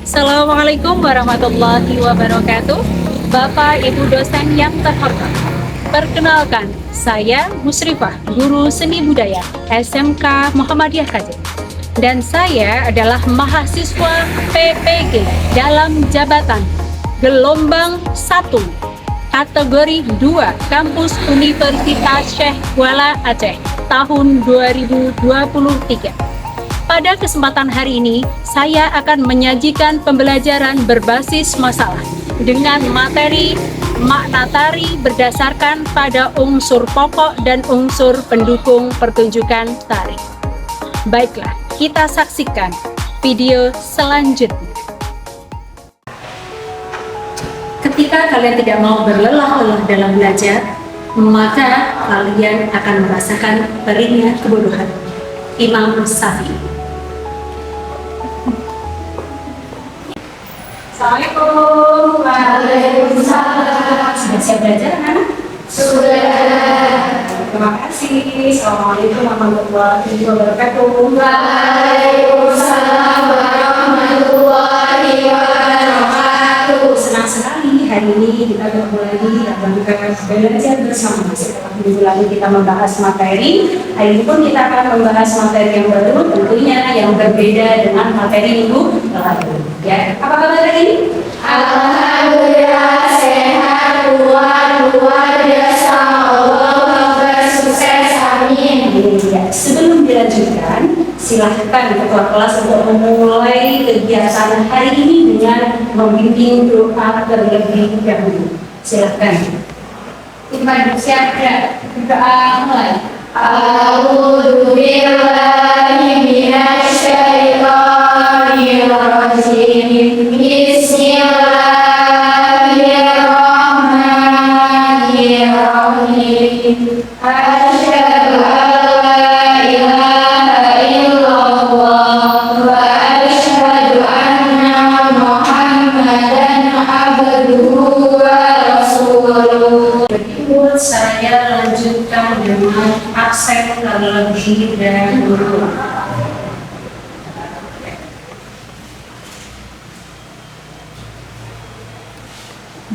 Assalamualaikum warahmatullahi wabarakatuh. Bapak Ibu dosen yang terhormat, perkenalkan saya Musrifah, guru seni budaya SMK Muhammadiyah Kajen. Dan saya adalah mahasiswa PPG dalam jabatan gelombang 1 kategori 2 kampus Universitas Syekh Kuala Aceh tahun 2023. Pada kesempatan hari ini, saya akan menyajikan pembelajaran berbasis masalah dengan materi makna tari berdasarkan pada unsur pokok dan unsur pendukung pertunjukan tari. Baiklah, kita saksikan video selanjutnya. Ketika kalian tidak mau berlelah-lelah dalam belajar, maka kalian akan merasakan perihnya kebodohan. Imam Syafi'i. Assalamualaikum. Waalaikumsalam. Sudah siap belajar, anak? Sudah. Terima kasih. Assalamualaikum warahmatullahi wabarakatuh. Waalaikumsalam warahmatullahi wabarakatuh. Senang sekali hari ini kita bertemu lagi dalam belajar bersama. Setelah minggu lalu kita membahas materi, hari ini pun kita akan membahas materi yang baru, tentunya yang berbeda dengan materi minggu lalu. Ya, apa kabar hari ini? Alhamdulillah sehat, luar biasa, Allah sukses, amin. Ya, sebelum dilanjutkan, silahkan ketua kelas untuk memulai kegiatan hari ini dengan membimbing doa terlebih dahulu. Silahkan. Kita siap ya, doa mulai. A'udzu billahi minasy syaithanir rajim. Bismillahirrahmanirrahim. Asyhadu an la ilaha illallah wa asyhadu anna Muhammadan abduhu wa rasuluh. Berikut saya lanjutkan dengan aksen terlebih dahulu.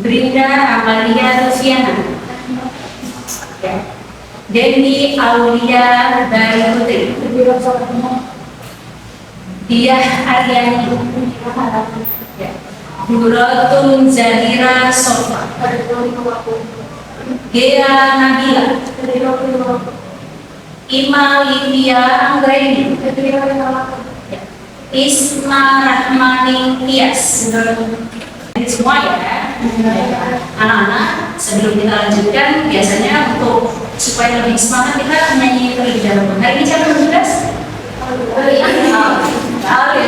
Brinda Amalia Luciana, ya. Dendi Aulia dari Putri, Diah Aryani, ya. Duratun Zahira Sofa, Gea Nabila, Ima Livia Anggraini, ya. Isma Rahmani Tias. Semua ya, anak-anak, sebelum kita lanjutkan, biasanya untuk supaya lebih semangat kita menyanyi terlebih dahulu. Hari ini siapa yang tugas?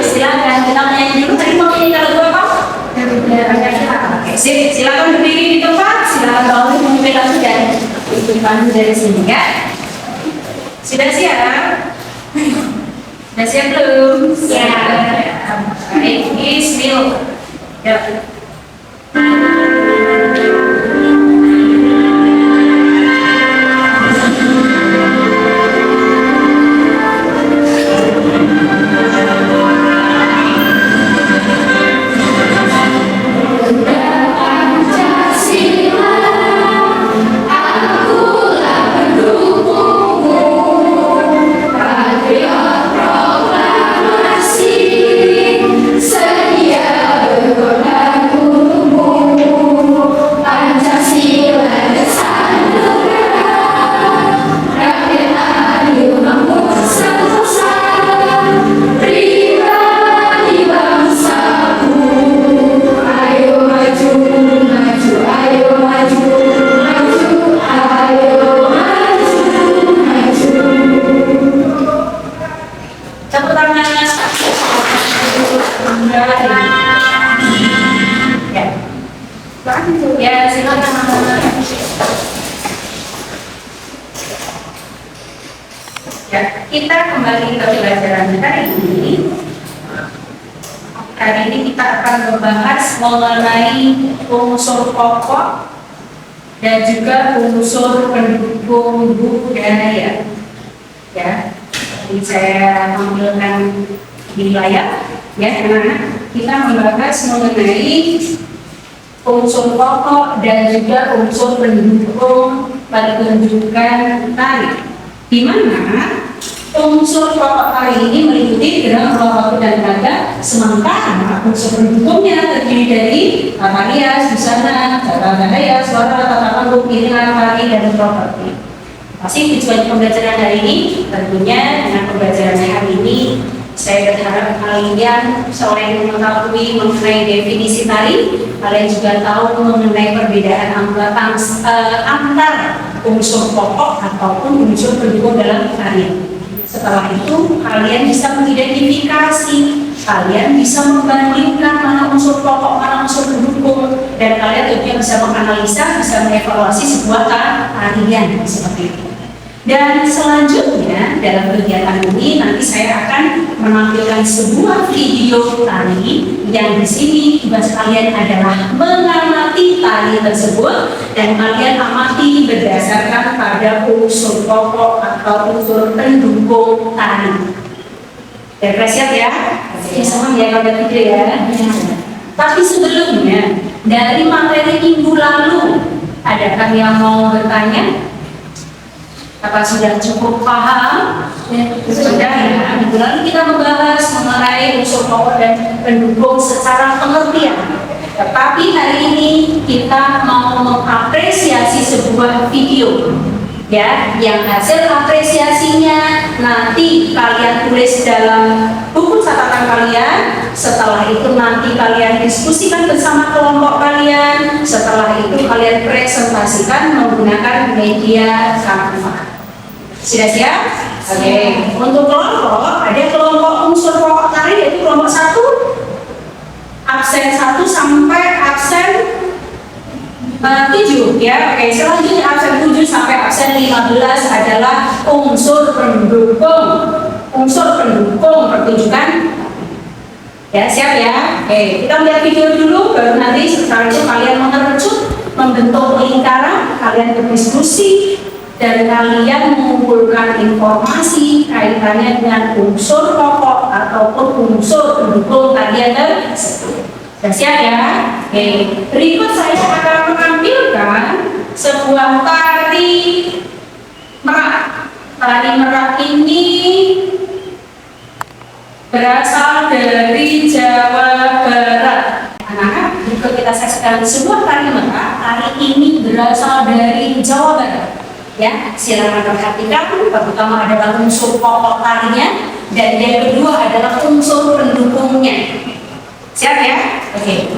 Silakan kita menyanyi dulu. Tadi mau nyanyi lagu apa? Oke, silakan berdiri di tempat. Silakan bawa memimpin lagu dan ikut pandu dari sini ya. Sudah siap? Sudah siap belum? Siap. Baik, bismillah. Ya. Ya, silakan. Ya, kita kembali ke pelajaran hari ini. Hari ini kita akan membahas mengenai unsur pokok dan juga unsur pendukung budaya. Ya, jadi saya tampilkan di layar, ya, teman-teman. kita membahas mengenai unsur pokok dan juga unsur pendukung pertunjukan tari. Di mana unsur pokok tari ini meliputi gerak, waktu dan raga, sementara unsur pendukungnya terdiri dari tata rias, busana, tata bahaya, suara, tata panggung, iringan, tari, dan properti. Pasti tujuan pembelajaran hari ini tentunya dengan pembelajaran hari ini saya berharap kalian selain mengetahui mengenai definisi tari, kalian juga tahu mengenai perbedaan antar unsur pokok ataupun unsur pendukung dalam tarian. Setelah itu kalian bisa mengidentifikasi, kalian bisa membandingkan mana unsur pokok, mana unsur pendukung, dan kalian tentunya bisa menganalisa, bisa mengevaluasi sebuah tarian seperti itu. Dan selanjutnya dalam kegiatan ini nanti saya akan menampilkan sebuah video tari yang di sini tugas kalian adalah mengamati tari tersebut dan kalian amati berdasarkan pada unsur pokok atau unsur pendukung tari. Ya, siap ya? Ya, sama ya kalau video ya. Tapi sebelumnya dari materi minggu lalu, adakah yang mau bertanya? Apa sudah cukup paham? Ya, sudah ya. Minggu lalu kita membahas mengenai unsur pokok dan pendukung secara pengertian. Tetapi hari ini kita mau mengapresiasi sebuah video, ya, yang hasil apresiasinya nanti kalian tulis dalam buku catatan kalian. Setelah itu nanti kalian diskusikan bersama kelompok kalian. Setelah itu kalian presentasikan menggunakan media Canva. Sudah siap? Oke. Untuk kelompok, ada kelompok unsur pokok tari yaitu kelompok 1, absen 1 sampai absen 7 ya. Oke, selanjutnya absen 7 sampai absen 15 adalah unsur pendukung. Unsur pendukung pertunjukan. Ya, siap ya? Oke, kita lihat video dulu baru nanti setelah itu kalian mengerucut, membentuk lingkaran, kalian berdiskusi dan kalian mengumpulkan informasi kaitannya dengan unsur pokok ataupun unsur pendukung tarian tersebut. Sudah siap ya? Oke. Berikut saya akan menampilkan sebuah tari merak. Tari merak ini berasal dari Jawa Barat. Anak-anak, berikut kita saksikan sebuah tari merak. Tari ini berasal dari Jawa Barat. Ya, silakan perhatikan. Pertama adalah unsur pokok tarinya dan yang kedua adalah unsur pendukungnya. Siap ya? Oke.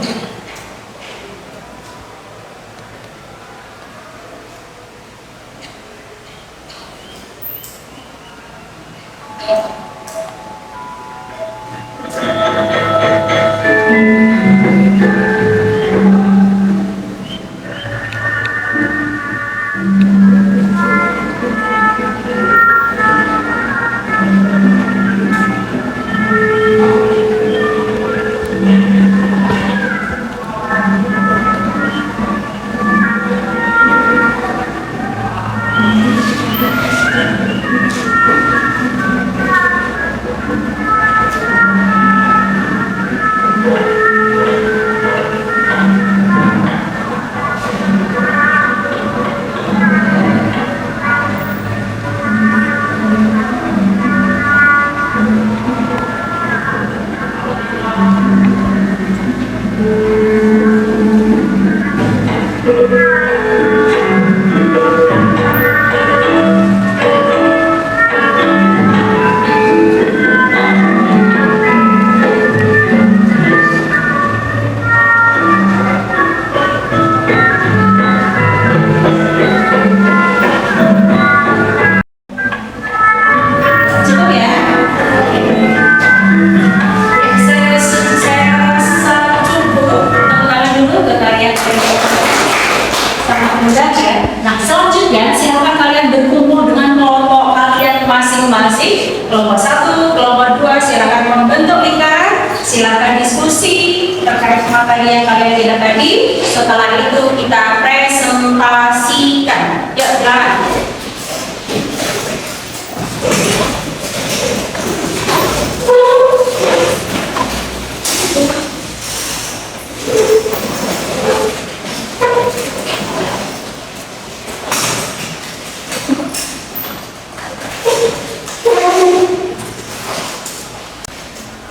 Nah, selanjutnya silakan kalian berkumpul dengan kelompok kalian masing-masing. Kelompok 1, kelompok 2 silakan membentuk lingkaran, silakan diskusi terkait materi yang kalian lihat tadi. Setelah itu kita presentasikan. Yuk, silakan.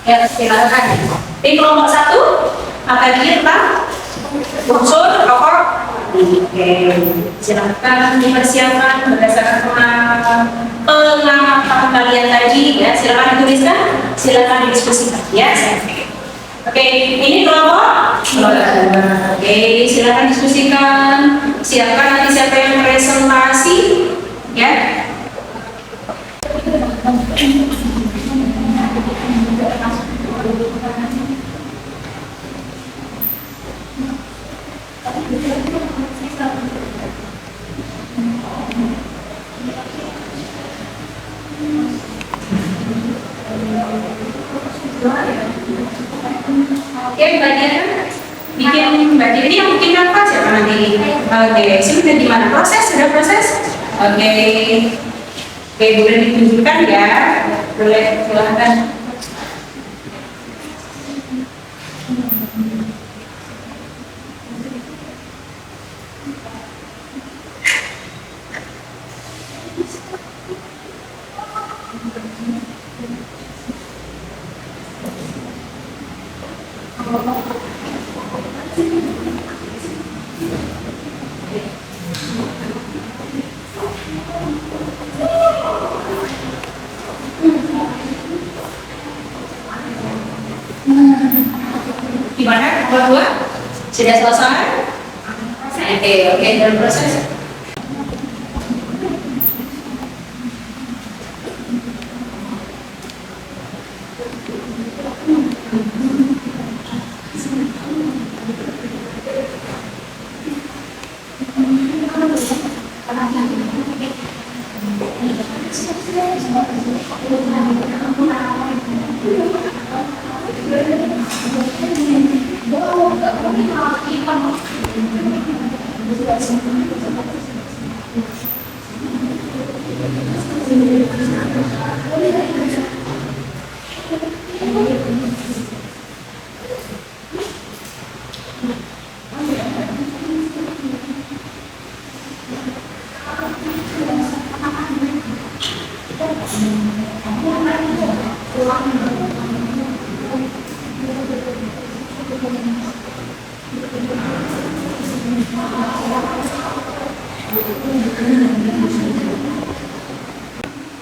Ya, silakan. Di kelompok 1, materi tentang unsur pokok. Oke, silakan dipersiapkan berdasarkan pengamatan kalian tadi ya. Silakan dituliskan, silakan didiskusikan ya. Oke, ini kelompok. Oke, silakan diskusikan. Siapkan nanti siapa yang presentasi ya. Oke, bagian bikin bagian ini yang bikin kanvas siapa nanti? Oke, sudah di mana proses? Sudah proses? Oke, oke boleh ditunjukkan ya, boleh silahkan. Gimana? Nomor 2? Sudah selesai? Oke, dalam proses.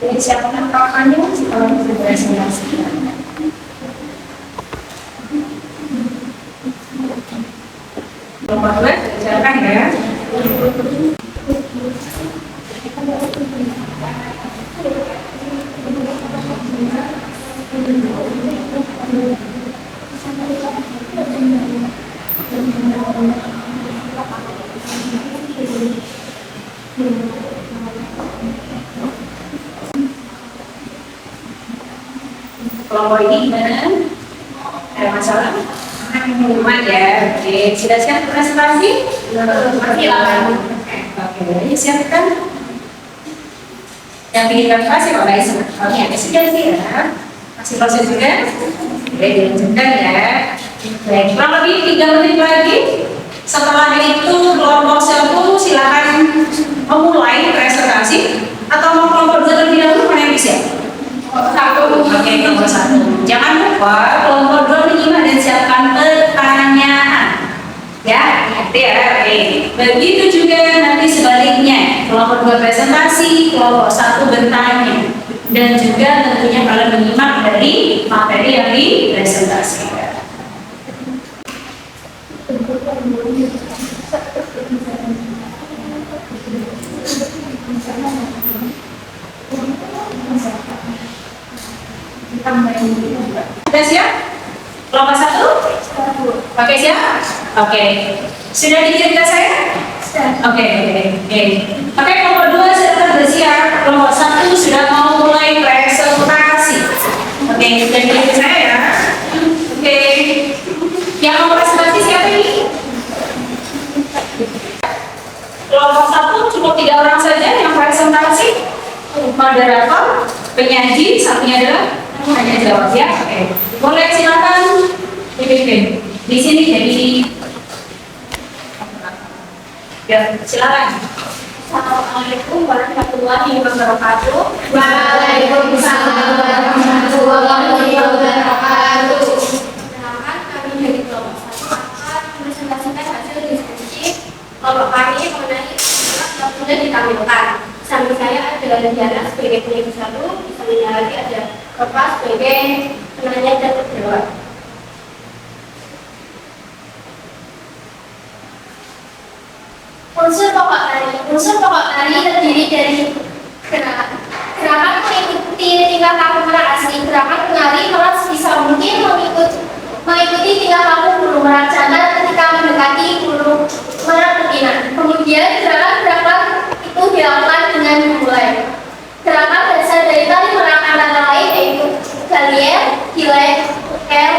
Jadi siapkan pakannya kalau berpresentasi. Nomor 2, silakan ya. Kelompok ini gimana? Ada masalah? Aman ya. Oke, sudah siap presentasi? Silakan. Oke, siapkan. Yang bikin kanvas ya Pak Rais. Oke, sudah siap. Masih proses juga? Oke, dilanjutkan ya. Baik, kurang lebih 3 menit lagi. Setelah itu kelompok 10 silakan memulai presentasi atau mau kelompok 2 terlebih dahulu, mana yang bisa? Oke, kelompok 1. Jangan lupa kelompok 2 menyimak dan siapkan pertanyaan. Ya, ngerti ya. Oke. Begitu juga nanti sebaliknya, kelompok 2 presentasi, kelompok 1 bertanya. Dan juga tentunya kalian menyimak dari materi yang dipresentasikan. Sudah siap? Kelompok 1? Oke, siap? Oke. Sudah dikirimkan saya? Oke. Oke, kelompok 2 sudah bersiap. Kelompok 1 sudah mau mulai presentasi. Oke, sudah dikirimkan saya ya. Oke. Yang mau presentasi siapa ini? Kelompok 1 cukup 3 orang saja yang presentasi. Moderator, penyaji, satunya adalah hanya jawab ya. Oke. Boleh silakan dipimpin. Di sini jadi ya, silakan. Assalamualaikum warahmatullahi wabarakatuh. Waalaikumsalam warahmatullahi wabarakatuh. ada Diana sebagai penyanyi satu, di sampingnya lagi ada Bapak sebagai penanya dan terjawab. Unsur pokok tari terdiri dari gerakan. Gerakan mengikuti tingkah laku merak asli. Gerakan menari merak sebisa mungkin mengikuti tingkah laku burung merak jantan ketika mendekati burung merak betina. Kemudian gerakan itu dilakukan dengan dimulai. Gerakan dasar dari tari merak antara lain yaitu galier, gilek, kel,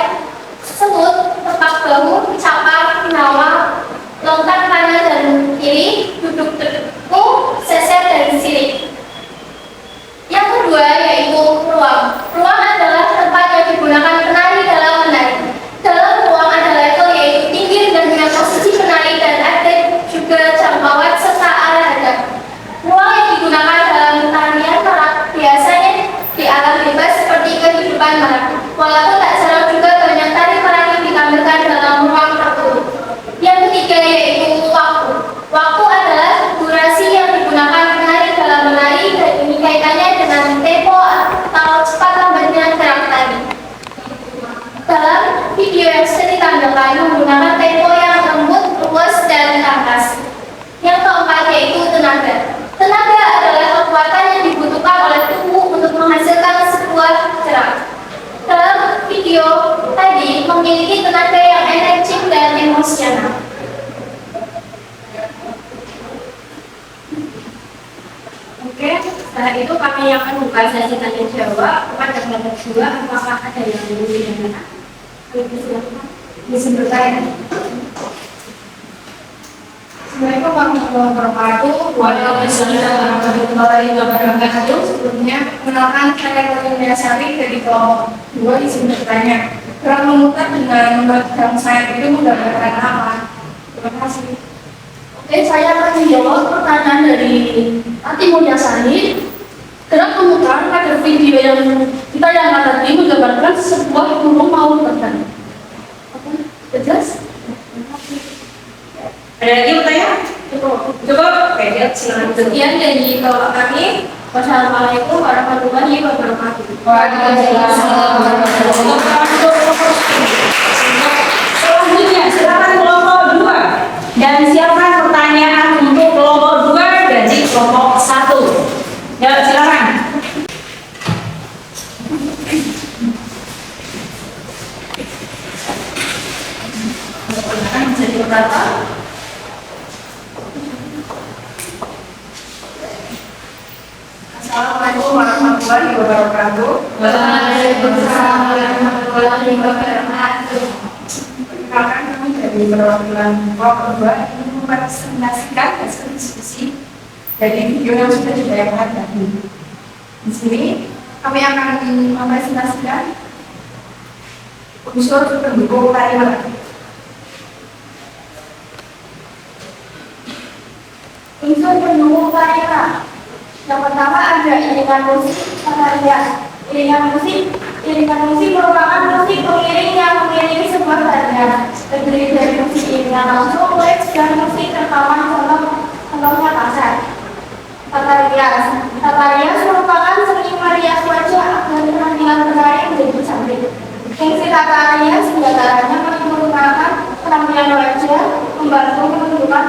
semut, tepak bahu, capar, nawa, lontar kanan dan kiri, duduk teguk, seser dan sirik. Yang kedua yaitu ruang. Ruang adalah tempat yang digunakan penari dalam menari. Dalam ruang ada level yaitu tinggi dan dengan posisi penari dan atlet juga jangkauan serta arah hadap. Ruang yang digunakan dalam tarian merak biasanya di alam bebas seperti kehidupan merak. Walaupun tak jarang juga banyak tari merak yang ditampilkan dalam ruang tertutup. Yang ketiga yaitu waktu. Waktu adalah durasi yang digunakan penari dalam menari dan ini kaitannya dengan tempo atau cepat lambatnya gerak tari. Dalam video yang sudah ditampilkan menggunakan tempo yang lembut, luas, dan tangkas. Yang keempat yaitu tenaga. Tenaga adalah kekuatan yang dibutuhkan oleh tubuh untuk menghasilkan sebuah gerak. Dalam video tadi memiliki tenaga yang energik dan emosional. Oke, setelah itu kami akan buka sesi tanya jawab kepada kelompok 2. Apakah ada yang ingin ditanyakan? Bisa bertanya. Assalamualaikum warahmatullahi wabarakatuh. Waalaikumsalam warahmatullahi wabarakatuh. Sebelumnya, kenalkan saya Rolinda Sari dari kelompok 2 di sini bertanya. Gerak memutar dengan membagikan sayap itu menggambarkan apa? Terima kasih. Oke, saya akan menjawab pertanyaan dari Ati Mulyasari. Gerak memutar pada video yang kita yang tadi menggambarkan sebuah burung mau terbang. Oke, jelas? Ada lagi pertanyaan? Cukup? Oke, silakan. Sekian dari kelompok kami. Wassalamualaikum warahmatullahi wabarakatuh. Waalaikumsalam warahmatullahi wabarakatuh. Selanjutnya, silakan kelompok 2. Dan siapkan pertanyaan untuk kelompok 2 dari kelompok 1. Ya, silakan. Bisa diberkata. Assalamualaikum warahmatullahi wabarakatuh. Waalaikumsalam warahmatullahi wabarakatuh. Perkenalkan, kami dari perwakilan kelompok 2 ingin mempresentasikan hasil diskusi dari video yang sudah ditayangkan tadi. Di sini kami akan mempresentasikan unsur pendukung tari merak. Unsur pendukung tari merak. Yang pertama ada iringan musik tarian. Iringan musik merupakan musik pengiring yang mengiringi sebuah tarian. Terdiri dari musik iringan langsung, live, dan musik rekaman contohnya kaset. Tata rias merupakan seni merias wajah agar penampilan penari menjadi cantik. Fungsi tata rias diantaranya menggunakan penampilan wajah, membantu menunjukkan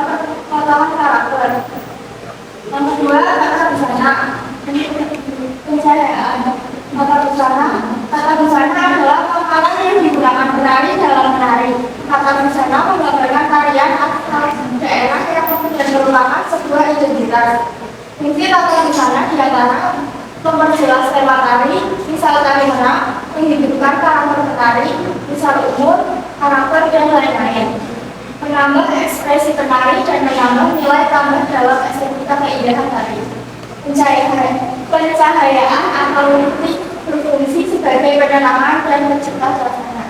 potongan karakter. Yang kedua, tata busana. Pencahayaan. Tata busana adalah penghalang yang digunakan penari dalam menari. Tata busana menggambarkan tarian asal daerah yang kemudian merupakan sebuah identitas. Fungsi tata busana diantara memperjelas tema tari, misal tari merak, menghidupkan karakter penari, misal umur, karakter, dan lain-lain. Menambah ekspresi penari dan menambah nilai tambah dalam estetika keindahan tari. Pencahayaan atau lighting berfungsi sebagai penerangan dan mencipta suasana.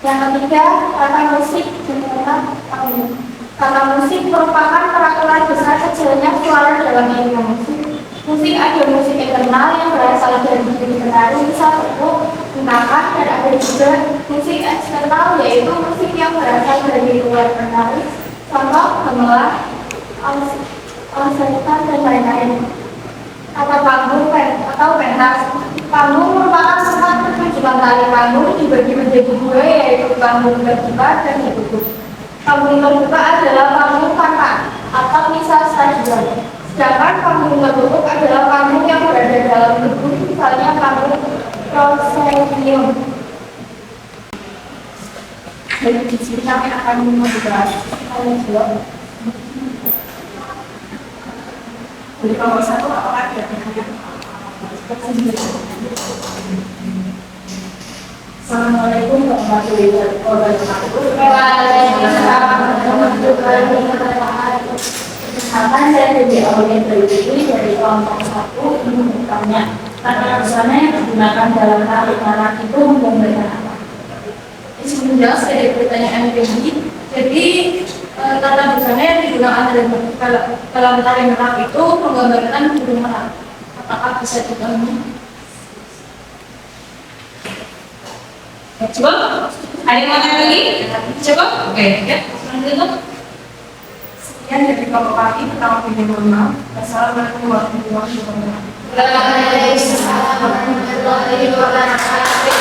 Yang ketiga, tata musik dan panggung. Tata musik merupakan peraturan besar kecilnya suara dalam iringan musik. Musik ada musik internal yang berasal dari diri penari, misal tepuk, hentakan, dan ada juga musik eksternal yaitu musik yang berasal dari luar penari, contoh gamelan, alsetan, dan lain-lain. Kata panggung atau pentas. Panggung merupakan tempat pertunjukan tari panggung dibagi menjadi dua, yaitu panggung terbuka dan tertutup. Panggung terbuka adalah panggung kata atau misal stadion. Sedangkan panggung tertutup adalah panggung yang berada dalam gedung, misalnya panggung proscenium. Jadi di sini kami akan membahas jadi kalau satu apakah ada Assalamualaikum warahmatullahi wabarakatuh. Waalaikumsalam warahmatullahi wabarakatuh. Akan saya dari audien ini dari kelompok 1 ini bertanya kata busana yang digunakan dalam tari marak itu menggambarkan apa? Ini sebelum jelas dari pertanyaan ini. Jadi kata busana yang digunakan dalam tari marak itu menggambarkan burung merak. Apakah bisa dipahami? Coba, ada yang mau tanya lagi? Coba, oke, ya, lanjut. Sekian dari kelompok kami, pertama pilih mohon maaf. Assalamualaikum warahmatullahi wabarakatuh. Waalaikumsalam warahmatullahi wabarakatuh.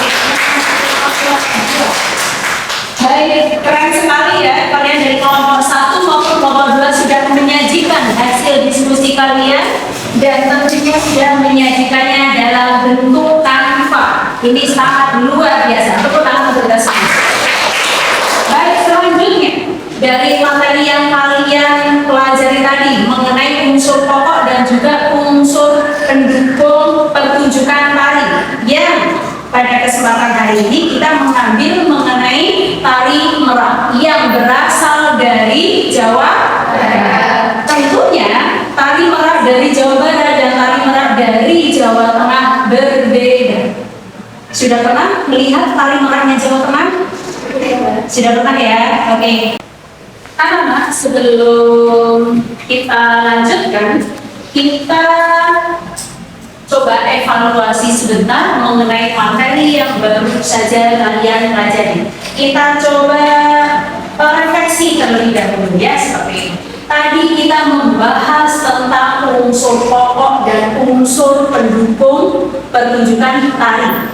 Baik, keren sekali ya kalian dari kelompok 1 maupun kelompok 2 sudah menyajikan hasil diskusi kalian dan tentunya sudah menyajikannya dalam bentuk tanpa. Ini sangat luar biasa. Tepuk tangan untuk kita semua. Baik, selanjutnya dari materi yang kalian pelajari tadi mengenai unsur pokok dan juga unsur pendukung pertunjukan tari yang pada kesempatan hari ini kita mengambil mengenai tari merak yang berasal dari Jawa Barat. Tentunya tari merak dari Jawa Barat dan tari merak dari Jawa Tengah berbeda. Sudah pernah melihat tari meraknya Jawa Tengah? Sudah pernah ya? Oke. Anak-anak, sebelum kita lanjutkan, kita coba evaluasi sebentar mengenai materi yang baru saja kalian pelajari. Kita coba refleksi terlebih dahulu ya, seperti ini. Tadi kita membahas tentang unsur pokok dan unsur pendukung pertunjukan tari.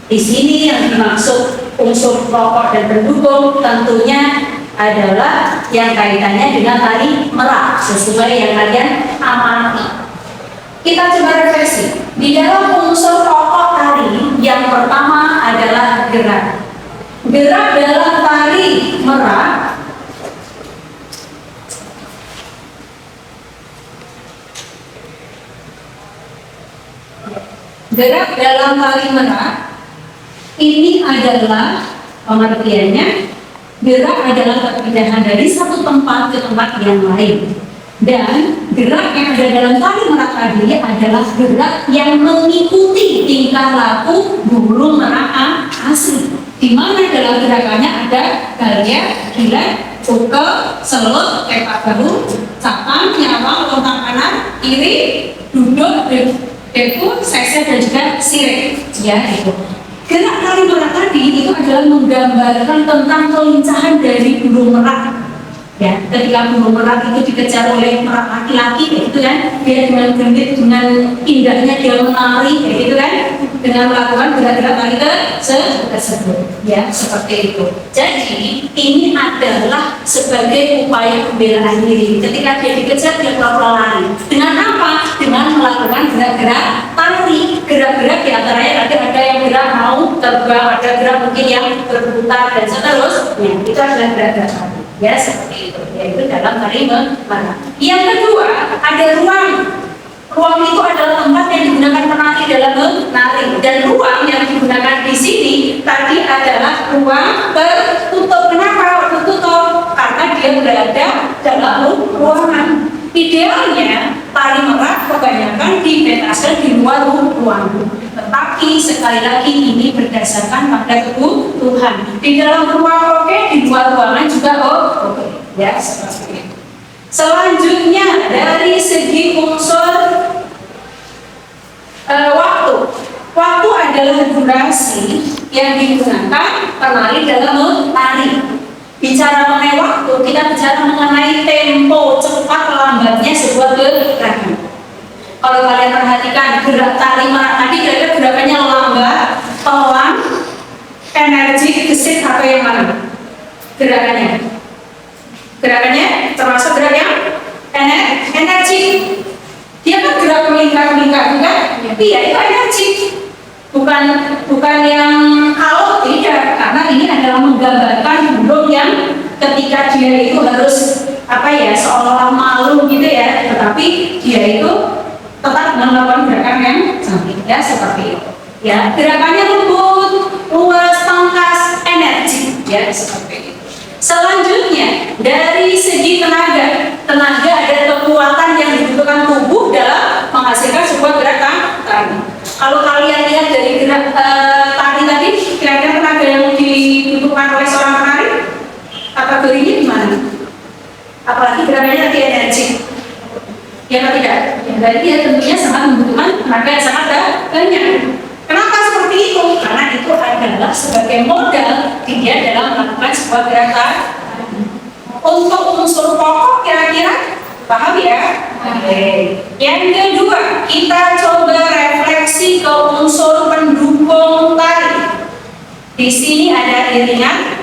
Di sini yang dimaksud unsur pokok dan pendukung tentunya adalah yang kaitannya dengan tari merak sesuai yang kalian amati. Kita coba refleksi. Di dalam unsur pokok tari yang pertama adalah gerak. Gerak dalam tari merak ini adalah pengertiannya, gerak adalah perpindahan dari satu tempat ke tempat yang lain. Dan gerak yang ada dalam tari merak tadi adalah gerak yang mengikuti tingkah laku burung merak asli. Di mana dalam gerakannya ada gaya, gila, cukel, seluk, tepak bahu, capang, nyawang, lontang kanan, iri, duduk, deku, sese dan juga sirik. Ya, itu. Gerak tari merak tadi itu adalah menggambarkan tentang kelincahan dari burung merak. Ya, ketika burung merak itu dikejar oleh merak laki-laki, gitu kan, dia dengan gendit, dengan indahnya dia menari, gitu kan, dengan melakukan gerak-gerak tari tersebut, ya, seperti itu. Jadi ini adalah sebagai upaya pembelaan diri. Ketika dia dikejar, dia pura-pura lari. Dengan apa? Dengan melakukan gerak-gerak tari, gerak-gerak diantaranya ada yang gerak mau terbang, ada gerak mungkin yang berputar dan seterusnya. Itu adalah gerak-gerak tari. Ya, seperti itu, yaitu dalam tari merak. Yang kedua, ada ruang. Ruang itu adalah tempat yang digunakan penari dalam menari, dan ruang yang digunakan di sini tadi adalah ruang tertutup. Kenapa tertutup? Karena dia berada dalam ruangan. Idealnya tari merak kebanyakan dipentaskan di luar ruang. Tetapi sekali lagi ini berdasarkan pada kebutuhan. Di dalam ruang oke, di luar ruangan juga oke. Ya, seperti itu. Selanjutnya dari segi unsur waktu. Waktu adalah durasi yang digunakan penari dalam menari. Bicara mengenai waktu, kita bicara mengenai tempo cepat lambatnya sebuah gerakan. Kalau kalian perhatikan gerak tari merak tadi kira-kira gerakannya lambat, pelan, energi, gesit atau yang mana? Gerakannya termasuk gerak yang energi. Dia kan gerak melingkar-melingkar juga, iya itu energi. Bukan yang kalau tidak, karena ini adalah menggambarkan burung yang ketika dia itu harus seolah-olah malu gitu ya, tetapi dia itu tetap melakukan gerakan yang cantik ya, seperti itu ya, gerakannya lembut, luas, pangkas, energi ya, seperti itu. Selanjutnya dari segi tenaga ada kekuatan yang dibutuhkan tubuh dalam menghasilkan sebuah gerakan tari. Kalau kalian lihat dari gerak tari tadi, kira-kira tenaga yang dibutuhkan oleh seorang penari kategorinya di mana? Apalagi gerakannya tadi energi, ya atau tidak? Ya, berarti ya tentunya sangat membutuhkan tenaga yang sangat banyak. Kenapa seperti itu? Karena itu adalah sebagai modal dia dalam melakukan sebuah gerakan. Untuk unsur pokok kira-kira paham ya? Oke. Yang kedua, kita coba refleksi ke unsur pendukung tari. Di sini ada iringan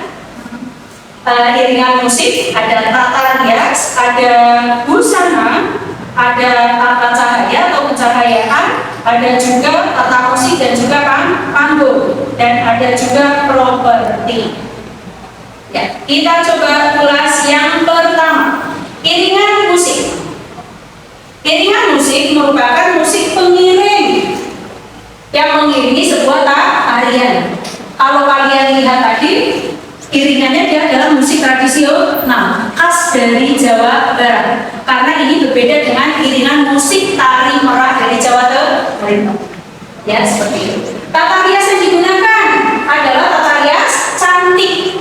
musik, ada tata rias, ada busana, ada tata cahaya atau pencahayaan, ada juga tata musik dan juga panggung, dan ada juga properti. Ya, kita coba ulas yang pertama, iringan musik. Iringan musik merupakan musik pengiring yang mengiringi sebuah tarian. Kalau kalian lihat tadi, iringannya dia adalah musik tradisional khas dari Jawa Barat. Karena ini berbeda dengan iringan musik tari merak dari Jawa Timur. Ya, seperti itu. Tata rias yang digunakan adalah tata rias cantik.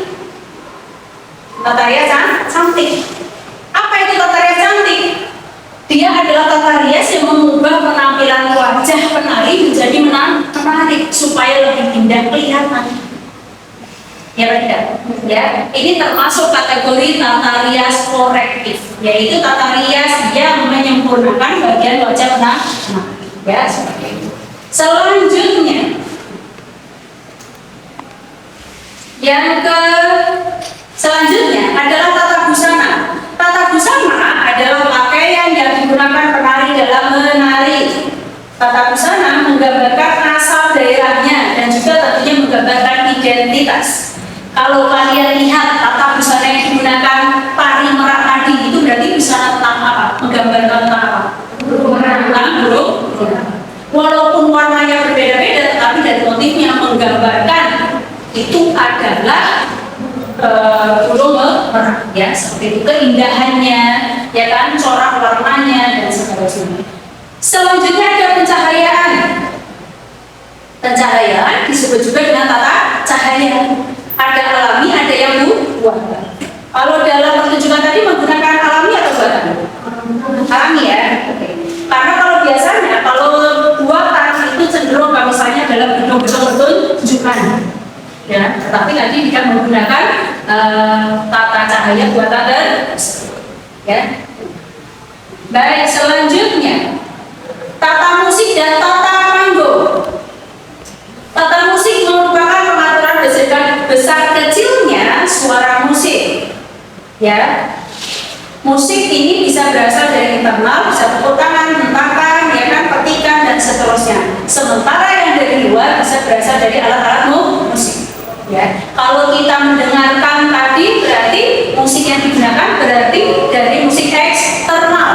Tata rias cantik. Apa itu tata rias cantik? Dia adalah tata rias yang mengubah penampilan wajah penari menjadi menarik supaya lebih indah kelihatan. Ya tidak? Ya, ini termasuk kategori tata rias korektif, yaitu tata rias yang menyempurnakan bagian wajah penari. Ya, seperti itu. Selanjutnya, selanjutnya adalah tata busana. Tata busana adalah pakaian yang digunakan penari dalam menari. Tata busana menggambarkan asal daerahnya dan juga tentunya menggambarkan identitas. Kalau kalian lihat tata busana yang digunakan tari merak tadi, itu berarti busana tentang apa? Menggambarkan tentang apa? Tentang burung. Walaupun warnanya berbeda-beda, tetapi dari motifnya menggambarkan itu adalah burung merak, ya, seperti itu, keindahannya, ya kan, corak warnanya dan sebagainya. Selanjutnya ada pencahayaan. Pencahayaan disebut juga dengan tata cahaya. Ada alami, ada yang buatan. Kalau dalam pertunjukan tadi menggunakan alami atau buatan? Alami ya. Karena kalau biasanya kalau buatan itu cenderung misalnya dalam gedung-gedung pertunjukan. Ya, tetapi nanti tidak menggunakan tata cahaya buatan ya. Baik, selanjutnya tata musik dan tata panggung. Tata musik merupakan pengaturan besar kecilnya suara musik. Ya, musik ini bisa berasal dari internal, bisa tepuk tangan, hentakan, ya kan, petikan dan seterusnya. Sementara yang dari luar bisa berasal dari alat-alat musik. Ya, kalau kita mendengarkan tadi berarti musik yang digunakan berarti dari musik eksternal,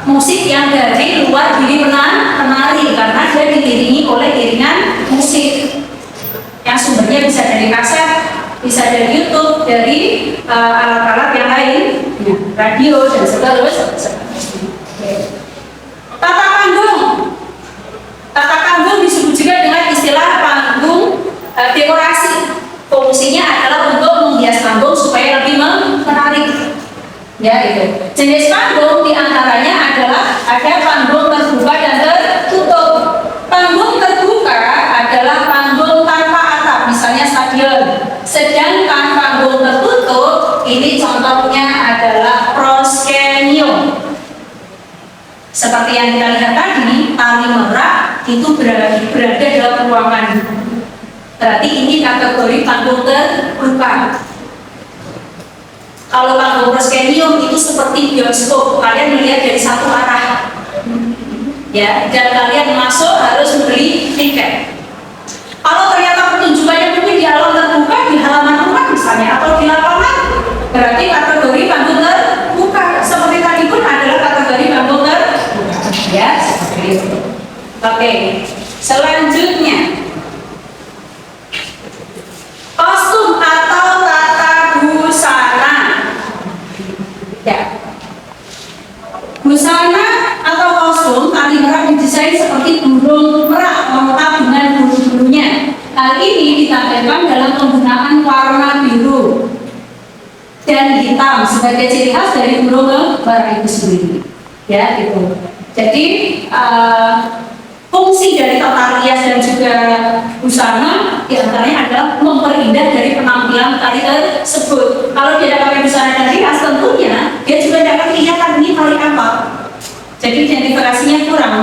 musik yang dari luar diri penari, karena dia diiringi oleh iringan musik yang sumbernya bisa dari kaset, bisa dari YouTube, dari alat-alat yang lain, ya, radio dan seterusnya. Tata panggung. Tata panggung disebut juga dengan istilah panggung dekorasi. Fungsinya adalah untuk menghias panggung supaya lebih menarik. Ya, itu. Jenis panggung diantaranya adalah ada panggung terbuka dan tertutup. Panggung terbuka adalah panggung tanpa atap, misalnya stadion. Sedangkan panggung tertutup ini contohnya adalah proskenio. Seperti yang kita lihat tadi, tali merak itu berada dalam ruangan. Berarti ini kategori panggung terbuka. Kalau panggung proskenium itu seperti bioskop, kalian melihat dari satu arah, ya, dan kalian masuk harus membeli tiket. Kalau ternyata pertunjukannya mungkin di alam terbuka, di halaman rumah misalnya, atau di lapangan, berarti kategori panggung terbuka. Seperti tadi pun adalah kategori panggung terbuka, ya, seperti itu. Oke, selanjutnya kostum atau tata busana. Ya. Busana atau kostum tali merak didesain seperti burung merak lengkap dengan bulu-bulunya. Hal ini ditampilkan dalam penggunaan warna biru dan hitam sebagai ciri khas dari burung merak itu sendiri. Ya, gitu. Jadi fungsi dari tata rias dan juga busana diantaranya adalah memperindah dari penampilan tari tersebut. Kalau dia pakai busana dan rias, tentunya dia juga dapat kelihatan ini tari apa. Jadi identifikasinya kurang.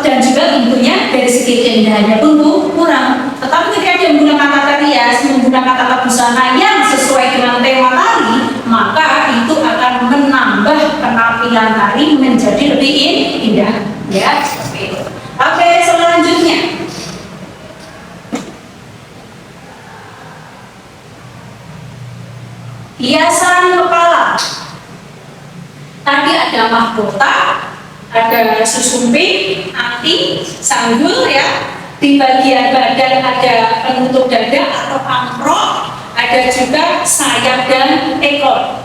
Dan juga tentunya dari segi keindahannya pun kurang. Tetapi ketika dia menggunakan tata rias, menggunakan tata busana yang sesuai dengan tema tari, maka itu akan menambah penampilan tari menjadi lebih indah. Ya, seperti itu. Oke, selanjutnya hiasan kepala. Tadi ada mahkota, ada susumping, anting, sanggul, ya. Di bagian badan ada penutup dada atau amprok, ada juga sayap dan ekor.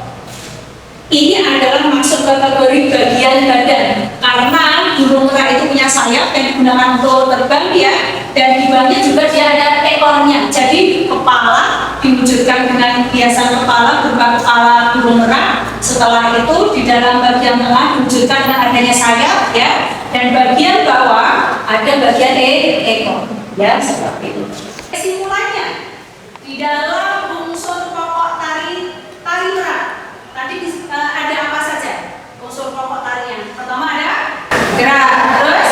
Ini adalah masuk kategori bagian badan karena burung merak itu punya sayap yang digunakan untuk terbang, ya, dan di bawahnya juga dia ada ekornya. Jadi kepala diwujudkan dengan hiasan kepala berupa kepala burung merak. Setelah itu di dalam bagian tengah diwujudkan dengan adanya sayap, ya, dan bagian bawah ada bagian ekor, ya, seperti itu. Kesimpulannya, di dalam unsur pokok tari merak tadi ada apa saja unsur pokok tarian? Pertama ada gerak, terus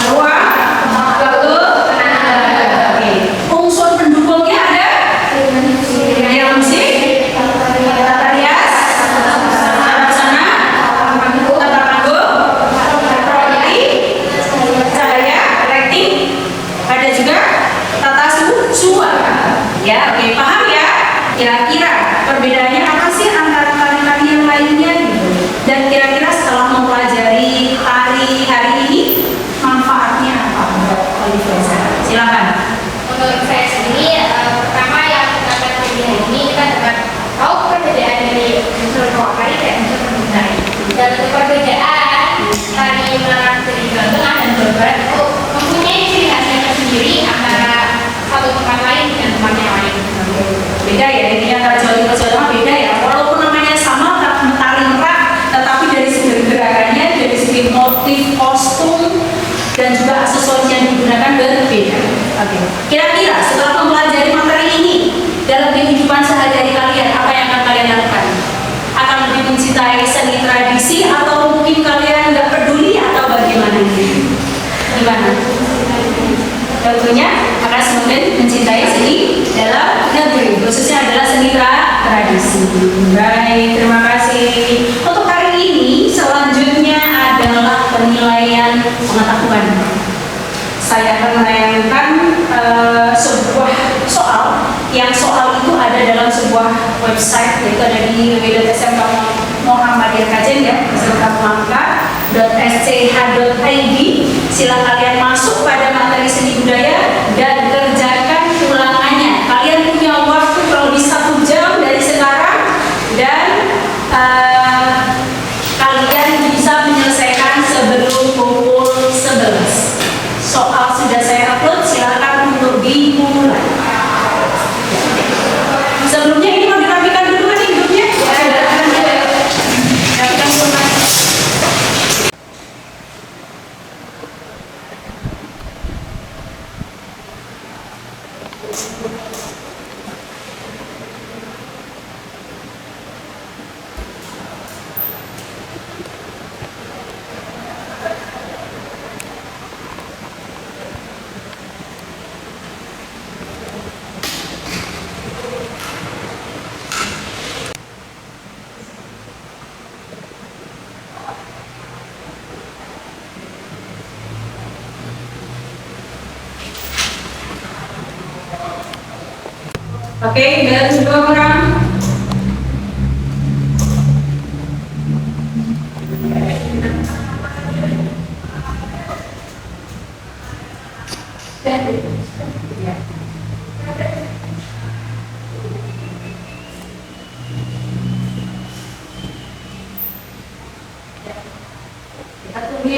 ruang, waktu, tenaga. Unsur pendukungnya ada musik, tata rias, tata busana, tata panggung, prodi, cahaya, lighting, ada juga tata suara. Ya, oke, paham ya? Kira-kira perbedaannya apa sih antara tari-tari yang lainnya gitu? Dan kira-kira setelah mempelajari tari hari ini, manfaatnya apa buat Olivia? Silakan. Menurut saya sendiri, pertama yang kita pelajari hari ini kita dapat tahu perbedaan dari unsur pokok tari dan unsur pendukung tari. Dan untuk perbedaan tari merak dari Jawa Tengah dan Jawa Barat itu mempunyai ciri khasnya tersendiri antara satu tempat lain dengan tempat yang lain. Beda ya, ini antara Jawa Timur Jawa Tengah beda ya. Walaupun namanya sama tari merak, tetapi dari segi gerakannya, dari segi motif kostum dan juga aksesoris yang digunakan berbeda. Oke. Kira-kira setelah mempelajari materi ini dalam kehidupan sehari-hari kalian, apa yang akan kalian lakukan? Akan lebih mencintai seni tradisi atau mungkin kalian nggak peduli atau bagaimana? Gimana? Tentunya akan semakin mencintai seni dalam negeri, khususnya adalah seni tradisi. Baik, terima kasih. Untuk hari ini selanjutnya adalah penilaian pengetahuan. Saya akan menayangkan sebuah soal, yang soal itu ada dalam sebuah website, yaitu ada di www.smk Muhammadiyah Kajen, ya, smkmuhammadiyah.sch.id. Silakan kalian masuk pada materi seni budaya dan kerjakan ulangannya. Kalian punya waktu kurang lebih 1 jam dari sekarang, dan kalian bisa menyelesaikan sebelum pukul 11. Soal sudah saya upload, silakan untuk dimulai. Sebelumnya ini mau dirapikan dulu kan hidupnya? Rapikan dulu, Mas. Oke, dan dua orang.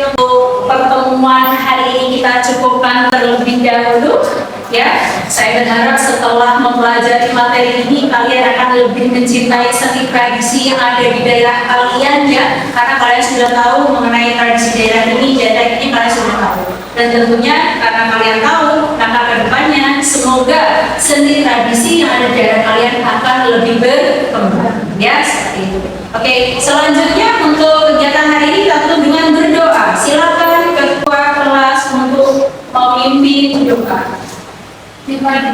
Untuk pertemuan hari ini kita cukupkan terlebih dahulu ya. Saya berharap setelah mempelajari materi ini kalian akan lebih mencintai seni tradisi yang ada di daerah kalian ya, karena kalian sudah tahu mengenai tradisi daerah ini kalian sudah tahu, dan tentunya karena kalian tahu maka kedepannya semoga seni tradisi yang ada di daerah kalian akan lebih berkembang ya, seperti itu. Oke, selanjutnya untuk kegiatan hari ini tentu dengan berdoa. Silakan ketua kelas untuk memimpin doa.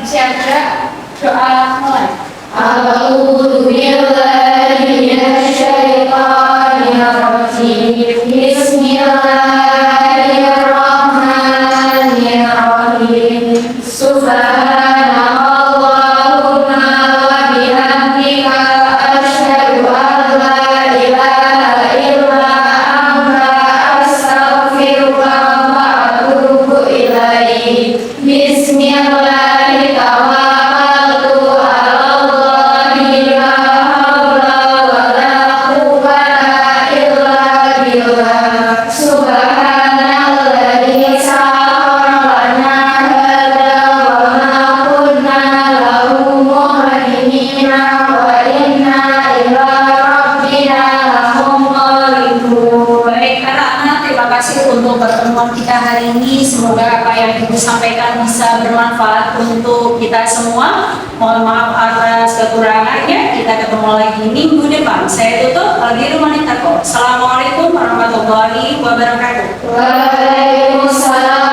Siapa doa mulai. A'udzu billahi minasyaitonir rajim. Bismillahirrahmanirrahim. Subhanallahumma wa bihamdika asyhadu an la ilaha illa anta astaghfiruka wa atubu ilaik. Bismillahirrahmanirrahim. Untuk pertemuan kita hari ini, semoga apa yang Ibu sampaikan bisa bermanfaat untuk kita semua. Mohon maaf atas kekurangannya. Kita ketemu lagi minggu depan. Saya tutup. Assalamualaikum warahmatullahi wabarakatuh. Waalaikumsalam.